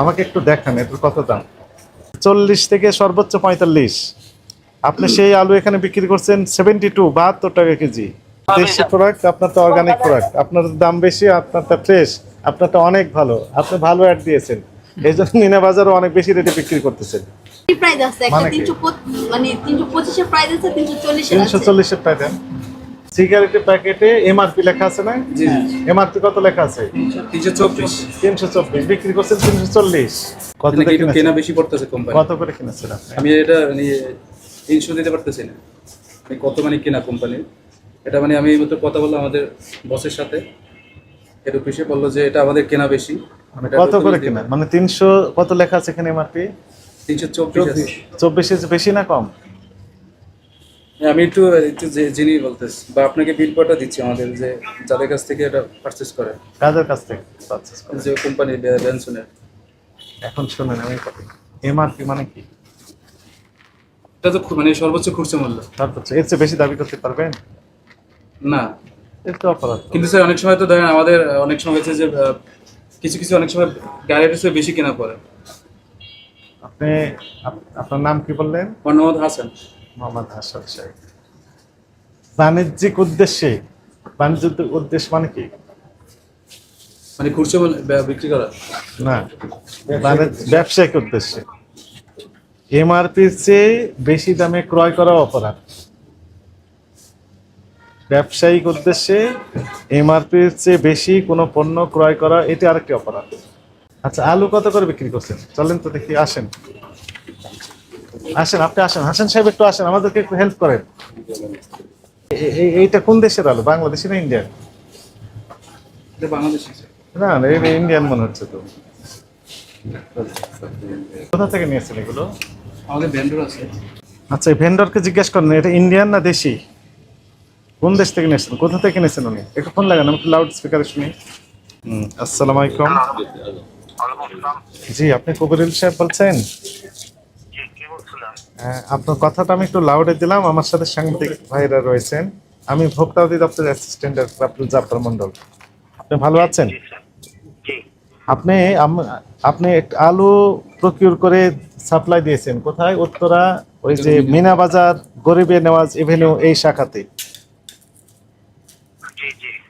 আমাকে একটু দেখান এটার কত দাম। 40 থেকে সর্বোচ্চ 45। আপনি সেই আলু এখানে বিক্রি করছেন 72, 72 টাকা কেজি। দেশি প্রোডাক্ট, আপনার তো অর্গানিক প্রোডাক্ট, আপনার দাম বেশি, আপনারটা ফ্রেশ, আপনারটা অনেক ভালো, আপনি ভালো অ্যাড দিয়েছেন, এই জন্য মিনা বাজারও অনেক বেশি রেটে বিক্রি করতেছেন। প্রাইস আছে একটা মানে কি? 325 এর প্রাইস আছে, 340 এর আছে। 340 এর প্যাকেট। সিগারেটের প্যাকেটে এমআরপি লেখা আছে না? জি এমআরপি কত লেখা আছে? 324। 324, বিক্রি করছেন 340। কত মানে দিয়ে একটু কিনেছেন? কেনা বেশি পড়তেছে কোম্পানি। কত করে কিনেছেন আপনি? আমি এটা মানে 300 দিতে পারতেছি না। মানে কত মানে কেনা কোম্পানি এটা, মানে আমি মাত্র কথা বললাম আমাদের বসের সাথে, এর অফিসে বললো যে এটা আমাদের কেনা বেশি। আমি এটা কত করে কিনা? মানে 300 কত লেখা আছে এখানে এমআরপি? 324 আছে। 24 বেশি না কম? হ্যাঁ, আমি একটু একটু জেনে বলতেছি বা আপনাকে বিল কটা দিচ্ছি আমাদের যে যাদের কাছ থেকে এটা পারচেজ করে, কাদের কাছ থেকে পারচেজ করেন? যে কোম্পানি বেনসনের। এখন শুনেন আমি এমআরপি মানে কি? এটা তো মানে সর্বোচ্চ খুচরা মূল্য। তারপর এর চেয়ে বেশি দাবি করতে পারবেন? না, এর তো অপরাধ। কিন্তু স্যার অনেক সময় তো ধরেন আমাদের অনেক সময় হয়েছে যে কিছু কিছু অনেক সময় গাড়ির চেয়ে বেশি কেনা পড়ে। আপনি আপনার নাম কি বললেন? মোহাম্মদ হাসান। মোহাম্মদ হাসান সাহেব। বাণিজ্যিক উদ্দেশ্যে, বাণিজ্যিক উদ্দেশ্য মানে কি? মানে খুচরা মূল্যে বিক্রি করা। না, ব্যবসায়িক উদ্দেশ্যে এমআরপির চেয়ে বেশি দামে ক্রয় করা অপরাধ। ব্যবসায়িক উদ্দেশ্যে এমআরপির চেয়ে বেশি কোনো পণ্য ক্রয় করা, এটি আরেকটি অপরাধ। আচ্ছা, আলু কত করে বিক্রি করছেন? চলেন তো দেখি, আসেন আসেন, আপনি আসেন, হাসান সাহেব একটু আসেন, আমাদেরকে একটু হেল্প করেন। এইটা কোন দেশের আলু, বাংলাদেশি না ইন্ডিয়ান? এটা বাংলাদেশি স্যার। না না, এটা ইন্ডিয়ান মনে হচ্ছে তো। কোথা থেকে নিয়েছেন এগুলো? আমাদের ভেন্ডর আছে। আচ্ছা, এই ভেন্ডরকে জিজ্ঞেস করেন এটা ইন্ডিয়ান না দেশি, কোন দেশ থেকে নিয়েছেন, কোথা থেকে নিয়েছেন উনি? একটু ফোন লাগান, আমি লাউড স্পিকারে শুনি। আসসালামু আলাইকুম। জি, আপনি কবিরুল সাহেব বলছেন? হ্যাঁ, আপনার কথাটা আমি একটু লাউডে দিলাম, আমার সাথে সাংবাদিক ভাইরা রয়েছেন। আমি ভোক্তা অধিদপ্তরের অ্যাসিস্ট্যান্ট আব্দুল জাফর মন্ডল। আপনি ভালো আছেন? আপনি আপনি একটা আলু প্রকিউর করে সাপ্লাই দিয়েছেন কোথায়? উত্তরা, ওই যে মিনা বাজার, গরিবে নেওয়াজ এভিনিউ, এই শাখাতে।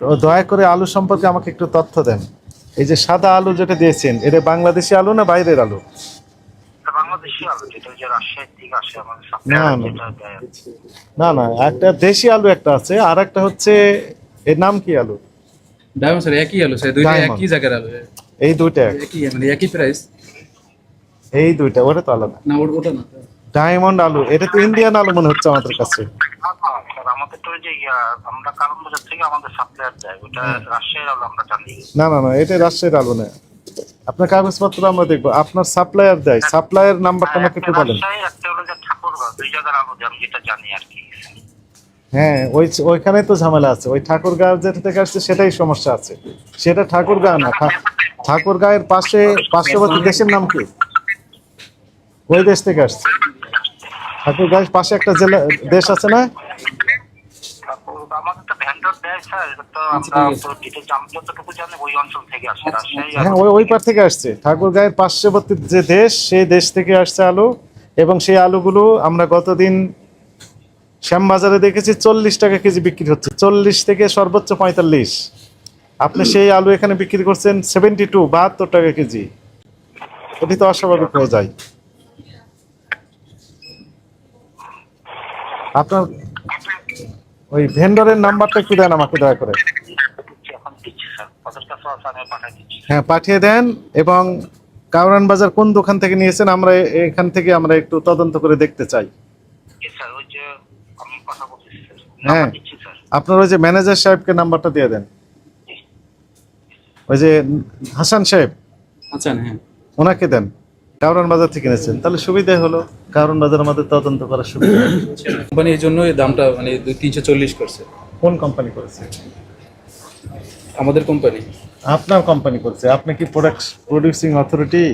তো দয়া করে আলু সম্পর্কে আমাকে একটু তথ্য দেন। এই যে সাদা আলু যেটা দিয়েছেন, এটা বাংলাদেশি আলু না বাইরের আলু? না না না, একটা দেশি আলু একটা আছে, আর একটা হচ্ছে, এর নাম কি আলু? ডায়মন্ড স্যার একই আলু স্যার, দুইটা Diamond। একই জায়গার আলু। এই দুইটা একই মানে একই প্রাইস। এই দুইটা, ওটা তো আলাদা। না ওটা না। ডায়মন্ড আলু, এটা তো ইন্ডিয়ান আলু মনে হচ্ছে আমাদের কাছে। আমাদের তো ওই যে আমরা কারণ বাজার থেকে আমাদের সাপ্লায়ার দেয়, ওটা রাজশাহীর আলু আমরা জানি। না না না, এটা রাজশাহীর আলু না। আপনার কাগজপত্র আমরা দেখবো, আপনার সাপ্লায়ার দেয়, সাপ্লায়ার নাম্বারটা আমাকে একটু বলেন। রাজশাহীর একটা হলো যে ঠাকুরগাঁও, দুই জায়গার আলু আমি যেটা জানি আর কি। হ্যাঁ, ওইখানে তো ঝামেলা আছে, ওই ঠাকুরগাঁও যেটা থেকে আসছে সেটাই সমস্যা আছে। সেটা ঠাকুরগাঁও না, ঠাকুরগাঁয়ের পাশে পার্শ্ববর্তী দেশের নাম কি? ওই দেশ থেকে আসছে। ঠাকুরগাঁয়ের পাশে একটা জেলা দেশ আছে না? আমাদের তো ভেন্ডর দেয় স্যার, এটা তো আমরা ডিটেইলস আমি যতটুকু জানি ওই অঞ্চল থেকে আসে রাজশাহী। হ্যাঁ, ওই পার থেকে আসছে। ঠাকুরগাঁয়ের পার্শ্ববর্তী যে দেশ, সেই দেশ থেকে আসছে আলু। এবং সেই আলুগুলো আমরা গতদিন শ্যামবাজারে দেখেছি 40 টাকা কেজি বিক্রি হচ্ছে, 40 থেকে সর্বোচ্চ 45। আপনি সেই আলু এখানে বিক্রি করছেন 72, 72 টাকা কেজি। এটি তো অস্বাভাবিক হয়ে যায়। আপনার ওই ভেন্ডরের নাম্বারটা একটু দেন আমাকে দয়া করে। এখন দিচ্ছি স্যার, ওদের কাছে আছে, আমি পাঠিয়ে দিচ্ছি। হ্যাঁ, পাঠিয়ে দেন। এবং কাউরান বাজার কোন দোকান থেকে নিয়েছেন, আমরা এখান থেকে আমরা একটু তদন্ত করে দেখতে চাই। জি স্যার, ওই যে আমি কথা বলতেছি স্যার, হ্যাঁ, নাম্বার দিচ্ছি স্যার। আপনার ওই যে ম্যানেজার সাহেবকে নাম্বারটা দিয়ে দেন, ওই যে হাসান সাহেব, আচ্ছা হ্যাঁ ওনাকে দেন। কাউরান বাজার থেকে নিয়েছেন, তাহলে সুবিধা হলো, কাউরান বাজার আমাদের তদন্ত করার সুবিধা। কোম্পানি এই জন্য এই দামটা মানে 340 করছে। কোন কোম্পানি করেছে? আমাদের কোম্পানি। আপনার কোম্পানি করেছে? আপনি কি প্রোডিউসিং অথরিটি?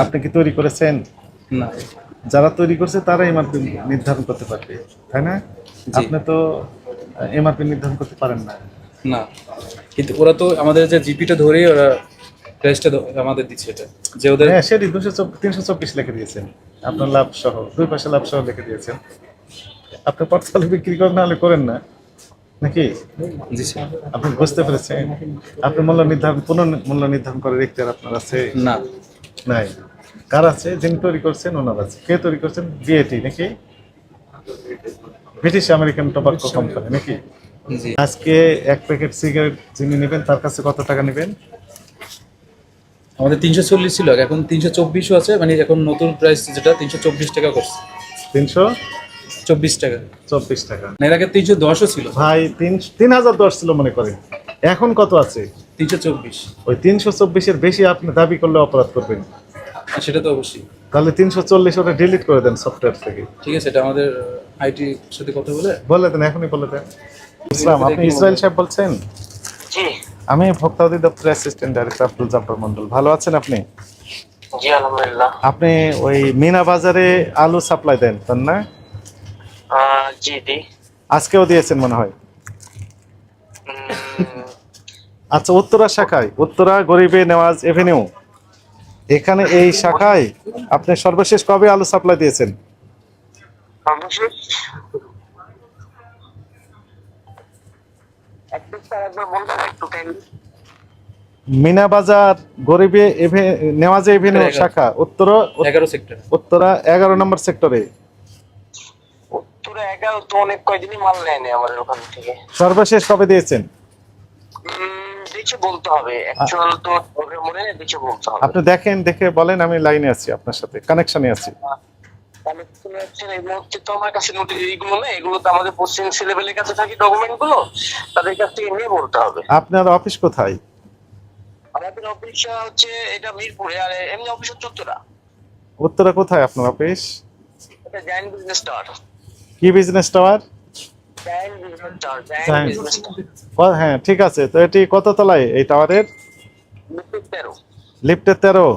আপনি কি তৈরি করেছেন? না, যারা তৈরি করছে তারাই এমআরপি নির্ধারণ করতে পারবে, তাই না? আপনি তো এমআরপি নির্ধারণ করতে পারেন না। না, কিন্তু ওরা তো আমাদের যে জিপিটা ধরেই ওরা প্রাইসটা আমাদের দিচ্ছে এটা, যে ওদের হ্যাঁ সেটি 324 লিখে দিয়েছেন, আপনার লাভ সহ, দুই পাশে লাভ সহ লিখে দিয়েছেন। আপনি পর্তালে বিক্রি করেন, নাহলে করেন না নাকি? জি স্যার। আপনি বুঝতে পেরেছেন? আপনি মূল্য নির্ধারণ, মূল্য নির্ধারণ করে দেখতে আপনার আছে? না, নাই। কার আছে? যিনি তৈরি করছেন ওনার আছে। কে তৈরি করছেন? বিএটি নাকি? ব্রিটিশ আমেরিকান টোবাকো কোম্পানি নাকি? জি আজকে এক প্যাকেট সিগারেট যিনি নেবেন তার কাছে কত টাকা নেবেন? আমাদের 340 ছিল, এখন 324ও আছে, মানে এখন নতুন প্রাইস যেটা 324 টাকা করছে, 324 24 টাকা। টাকা। এর আগে 310ও ছিল ভাই 3010 ছিল মনে করেন, এখন কত আছে? 324। ওই 324-এর বেশি আপনি দাবি করলে অপরাধ করবেন। আর সেটা তো অবশ্যই। তাহলে 340 ওটা ডিলিট করে দেন সফটওয়্যার থেকে। ঠিক আছে, এটা আমাদের আইটি সাথে কথা বলে বলে দেন, এখনই বলে দেন। ইসলাম, আপনি ইসরায়েল সাহেব বলছেন? জি আমি ভোক্তা অধিদপ্তরের অ্যাসিস্ট্যান্ট ডাইরেক্টর আব্দুল জব্বার মন্ডল। ভালো আছেন আপনি? জি আলহামদুলিল্লাহ। আপনি ওই মিনা বাজারে আলু সাপ্লাই দেন তাই না? জি জি। আজকেও দিয়েছেন মনে হয়। আচ্ছা, উত্তরা শাখায়, উত্তরা গরিবে নেওয়াজ এভিনিউ, এখানে এই শাখায় আপনি সর্বশেষ কবে আলু সাপ্লাই দিয়েছেন? সর্বশেষ একটু স্যার একবার বলবেন একটু টাইম। মিনা বাজার গরিবে নেওয়াজ এভিনিউ শাখা, এগারো সেক্টর, উত্তরা 11 নম্বর সেক্টরে। উত্তরে 11 তো অনেক কয়দিনই মাল নেয়নি আমাদের ওখান থেকে। সর্বশেষ কবে দিয়েছেন? দেখে বলতে হবে, অ্যাকচুয়াল তো ওকে মনে নেই, দেখে বলতে হবে। আপনি দেখেন, দেখে বলেন, আমি লাইনে আছি, আপনার সাথে কানেকশনে আছি। তাহলে শুনে যাচ্ছেন, এই মুহূর্তে তো আমার কাছে নোটিশ এইগুলো নেই, এগুলো তো আমাদের পশ্চিম লেভেলের কাছে থাকে ডকুমেন্ট গুলো, তাদের কাছ থেকে নিয়ে বলতে হবে। আপনার অফিস কোথায়? আমাদের অফিস হচ্ছে এটা মিরপুরে, আর এমনি অফিস হচ্ছে উত্তরা। উত্তরা কোথায় আপনার অফিস? এটা জায়ান্ট বিজনেস টাওয়ার। কি business tower? Giant business tower, giant. Giant business tower. হ্যাঁ ঠিক আছে, তো এটি কত তলায় এই টাওয়ারের? লিফটের 13। লিফটের 13।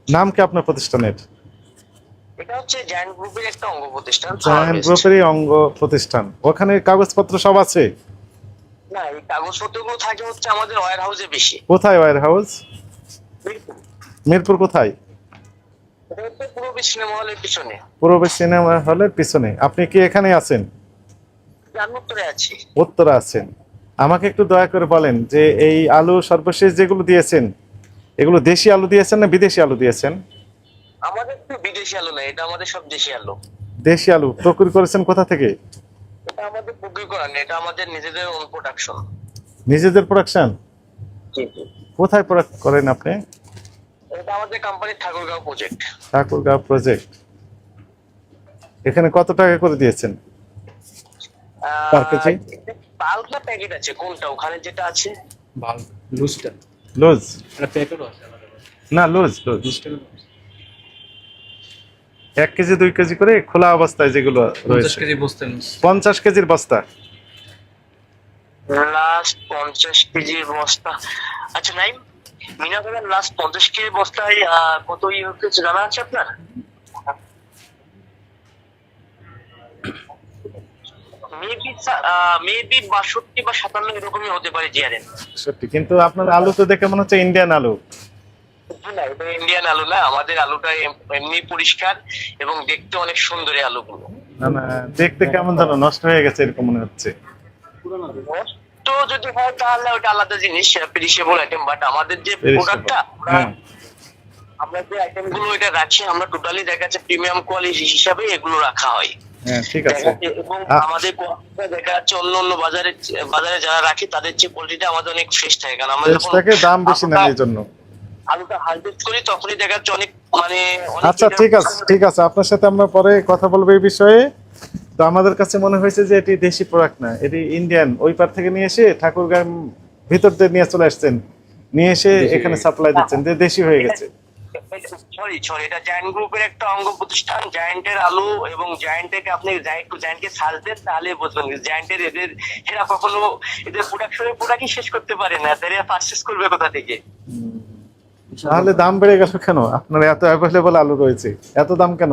নাম কি আপনার প্রতিষ্ঠানের? এটা হচ্ছে জায়ান্ট গ্রুপের একটা অঙ্গ প্রতিষ্ঠান। জায়ান্ট গ্রুপেরই অঙ্গ প্রতিষ্ঠান। ওখানে কাগজপত্র সব আছে? না, এই কাগজপত্রগুলো থাকে হচ্ছে আমাদের ওয়্যার হাউসে বেশি। কোথায় ওয়্যার হাউস? মিরপুর। মিরপুর কোথায়? এটা হচ্ছে পূর্ব সিনেমা হলের পিছনে। পূর্ব সিনেমা হলের পিছনে। আপনি কি এখানে আছেন? যার উত্তরে আছি। উত্তরা আছেন। আমাকে একটু দয়া করে বলেন যে এই আলু সর্বশেষ যেগুলো দিয়েছেন, এগুলো দেশি আলু দিয়েছেন না বিদেশি আলু দিয়েছেন? আমাদের তো বিদেশি আলু না, এটা আমাদের সব দেশি আলু। দেশি আলু প্রক্রিয়া করেছেন কোথা থেকে? এটা আমাদের প্রক্রিয়া করা নেই, এটা আমাদের নিজেদের ওন প্রোডাকশন। নিজেদের প্রোডাকশন? জি জি। কোথায় প্রোডাক্ট করেন আপনি? এটা আমাদের কোম্পানির ঠাকুরগাঁও প্রজেক্ট। ঠাকুরগাঁও প্রজেক্ট। এখানে কত টাকা করে দিয়েছেন পার কেজি? বাল্ক প্যাকেট আছে কোনটা ওখানে যেটা আছে? ভাল লুজটা, লুজ এটা প্যাকেটও আছে না, লুজ লুজ। লুজটা 1 কেজি 2 কেজি করে খোলা অবস্থায় যেগুলো 50 রয়েছে। কেজি বস্তা। 50 কেজির বস্তা। লাস্ট 50 কেজির বস্তা। আচ্ছা নাইম, মিনাবাজার লাস্ট 50 কেজি বস্তায় কত হচ্ছে জানা আছে আপনার? মেবি 62 বা 57 এরকমই হতে পারে জিআরএন। সত্যি, কিন্তু আপনার আলু তো দেখে মনে হচ্ছে ইন্ডিয়ান আলু। না, এটা ইন্ডিয়ান আলু না, আমাদের আলুটা এমনি পরিষ্কার এবং দেখতে অনেক সুন্দর এই আলুগুলো। না না, দেখতে কেমন যেন নষ্ট হয়ে গেছে এরকম মনে হচ্ছে। তো যদি হয় তাহলে ওটা আলাদা জিনিস, পেরিশেবল আইটেম, বাট আমাদের যে প্রোডাক্টটা হ্যাঁ, আমরা যে আইটেম গুলো এটা রাখি, আমরা টোটালি দেখা যাচ্ছে প্রিমিয়াম কোয়ালিটি হিসাবে এগুলো রাখা হয়। হ্যাঁ ঠিক আছে। এবং আমাদের কোয়ালিটিটা দেখা যাচ্ছে অন্য অন্য বাজারে যারা রাখি তাদের যে কোয়ালিটিটা আমাদের অনেক ফ্রেশ থাকে, কারণ আমরা যখন থেকে দাম বেশি না এই জন্য। আলুটা হারভেস্ট করি তখনই দেখা যাচ্ছে অনেক আচ্ছা ঠিক আছে, ঠিক আছে, আপনার সাথে আমরা পরে কথা বলবো এই বিষয়ে। তো আমাদের কাছে মনে হয়েছে যে এটি দেশি প্রোডাক্ট না, এটি ইন্ডিয়ান। ওই পার থেকে নিয়ে এসে ঠাকুরগাঁও ভিতর দিয়ে নিয়ে চলে আসছেন, নিয়ে এসে এখানে সাপ্লাই দিচ্ছেন, যে দেশি হয়ে গেছে। সরি, এটা জায়ান্ট গ্রুপের একটা অঙ্গ প্রতিষ্ঠান। জায়ান্টের আলু এবং জায়ান্টকে আপনি একটু জায়ান্টকে সার্চ দেন তাহলে বুঝবেন জায়ান্টের এরা কখনো এদের প্রোডাকশনের প্রোডাক্টই শেষ করতে পারে না, তারা পারচেজ করবে কোথা থেকে? তাহলে দাম বেড়ে গেল কেন? আপনার এত অ্যাভেলেবল আলু রয়েছে, এত দাম কেন?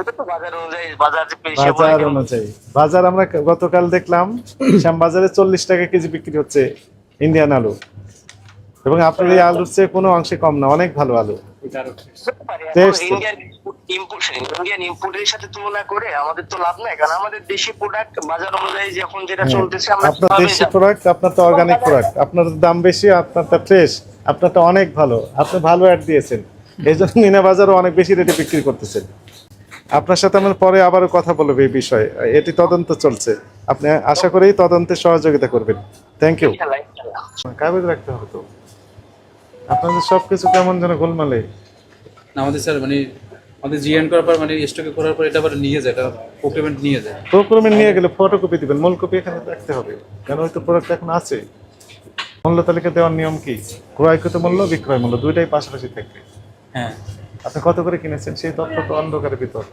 এটা তো বাজার অনুযায়ী, বাজার অনুযায়ী। বাজার আমরা গতকাল দেখলাম শ্যামবাজারে 40 টাকা কেজি বিক্রি হচ্ছে ইন্ডিয়ান আলু। এবং আপনার এই আলুর চেয়ে কোনো অংশে কম না, অনেক ভালো আলু। Taste. ইন্ডিয়ান ইম্পোর্টের সাথে তুলনা করে আমাদের তো লাভ নাই, কারণ আমাদের দেশি প্রোডাক্ট বাজার অনুযায়ী যখন যেটা হ্যাঁ, চলতেছে আমরা আপনার সেভাবেই দেশি যাবো। প্রোডাক্ট, আপনার তো অর্গানিক প্রোডাক্ট, আপনার দাম বেশি, আপনারটা ফ্রেশ, আপনারটা অনেক ভালো, আপনি ভালো অ্যাড দিয়েছেন, এই জন্য মিনা বাজারও অনেক বেশি রেটে বিক্রি করতেছেন। আপনার সাথে আমার পরে আবারও কথা বলবো এই বিষয়ে, এটি তদন্ত চলছে, আপনি আশা করি তদন্তে সহযোগিতা করবেন। Thank you. ইনশাআল্লাহ, ইনশাআল্লাহ। কাগজ রাখতে হতো, আপনাদের সবকিছু কেমন যেন গোলমালে। না আমাদের স্যার মানে আমাদের জিএন করার পর মানে স্টকে করার পর এটা আবার নিয়ে যায়, এটা প্রোক্রিমেন্ট নিয়ে যায়। প্রোক্রিমেন্ট নিয়ে গেলে ফটোকপি দিবেন, মূল কপি এখানে রাখতে হবে, কেন হয়তো প্রোডাক্ট এখন আছে। মূল্য তালিকা দেওয়ার নিয়ম কি? ক্রয়কৃত মূল্য, বিক্রয় মূল্য দুইটাই পাশাপাশি থাকবে। হ্যাঁ আপনি কত করে কিনেছেন সেই তথ্য তো অন্ধকারের ভিতর,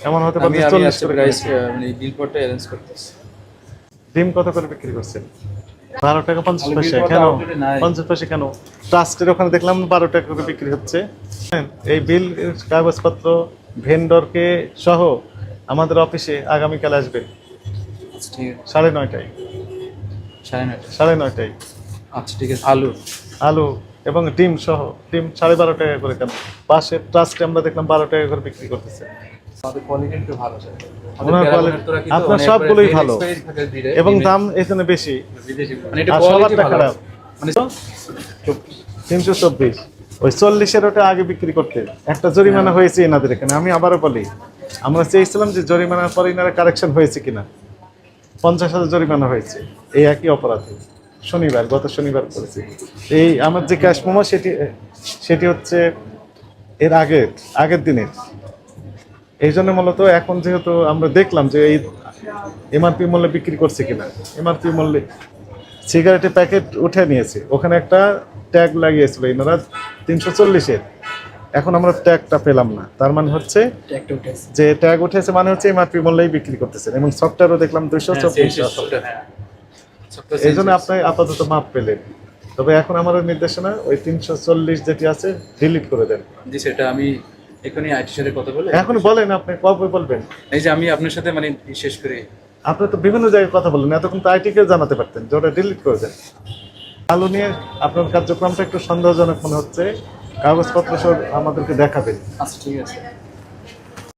এমন হতে আমি পারে আমি 40 আজকে করে গাইস কিনেছেন। মানে বিলবোর্ডটা অ্যারেঞ্জ করতেছি। ডিম কত করে বিক্রি করছেন? 12 টাকা 50 আলু পয়সা। বিল কেন কত outlet-এ নাই? 50 পয়সা কেন? ট্রাস্টের ওখানে দেখলাম 12 টাকা করে বিক্রি হচ্ছে। এই বিল কাগজপত্র ভেন্ডরকে সহ আমাদের অফিসে আগামীকাল আসবে আচ্ছা ঠিক আছে, 9:30টায়। 9:30। 9:30টায় আচ্ছা ঠিক আছে। আলু আলু এবং ডিম সহ, ডিম 12.5 টাকা করে। কেন? পাশে ট্রাস্টে আমরা দেখলাম 12 টাকা করে বিক্রি করতেছে। আমাদের কোয়ালিটি একটু ভালো স্যার। ওনার quality- আপনার সবগুলোই ভালো। এবং দাম এখানে বেশি, বিদেশি মানে এটা আর কোয়ালিটি সবারটা ভালো। খারাপ। মানে 324, ওই 40-এর ওটা আগে বিক্রি করতে একটা জরিমানা হয়েছে এনাদের এখানে। আমি আবারও বলি, আমরা চেয়েছিলাম যে জরিমানার পরে এনারা কারেকশন হয়েছে কিনা। 50,000 জরিমানা হয়েছে এই একই অপরাধে, গত শনিবার করেছি। এই আমার যে ক্যাশ মোমো সেটি হচ্ছে এর আগের দিনের। এই জন্য মূলত এখন যেহেতু আমরা দেখলাম যে এই এমআরপি মূল্যে বিক্রি করছে কিনা, এমআরপি মূল্যে সিগারেটের প্যাকেট উঠে নিয়েছে, ওখানে একটা ট্যাগ লাগিয়েছিল এনারা 340-এর। এখন আমরা ট্যাগটা পেলাম না, তার মানে হচ্ছে একটা উঠেছে। যে ট্যাগ উঠেছে মানে হচ্ছে এমআরপি মূল্যেই বিক্রি করতেছেন। এবং সফটওয়্যারও দেখলাম 224। এই জন্য আপনি আপাতত মাপ পেলেন, তবে এখন আমাদের নির্দেশনা ওই 340 যেটি আছে ডিলিট করে দেন। জি সেটা আমি এখনই আইটির সাথে কথা বলে এখন বলেন, আপনি কবে বলবেন? এই যে আমি আপনার সাথে মানে শেষ করি। আপনি তো বিভিন্ন জায়গায় কথা বলেন, এতক্ষণ তো আইটিকে জানাতে পারতেন যে ওটা ডিলিট করে দেন। আলু নিয়ে আপনার কার্যক্রমটা একটু সন্দেহজনক মনে হচ্ছে, কাগজপত্র সব আমাদেরকে দেখাবেন। আচ্ছা ঠিক আছে।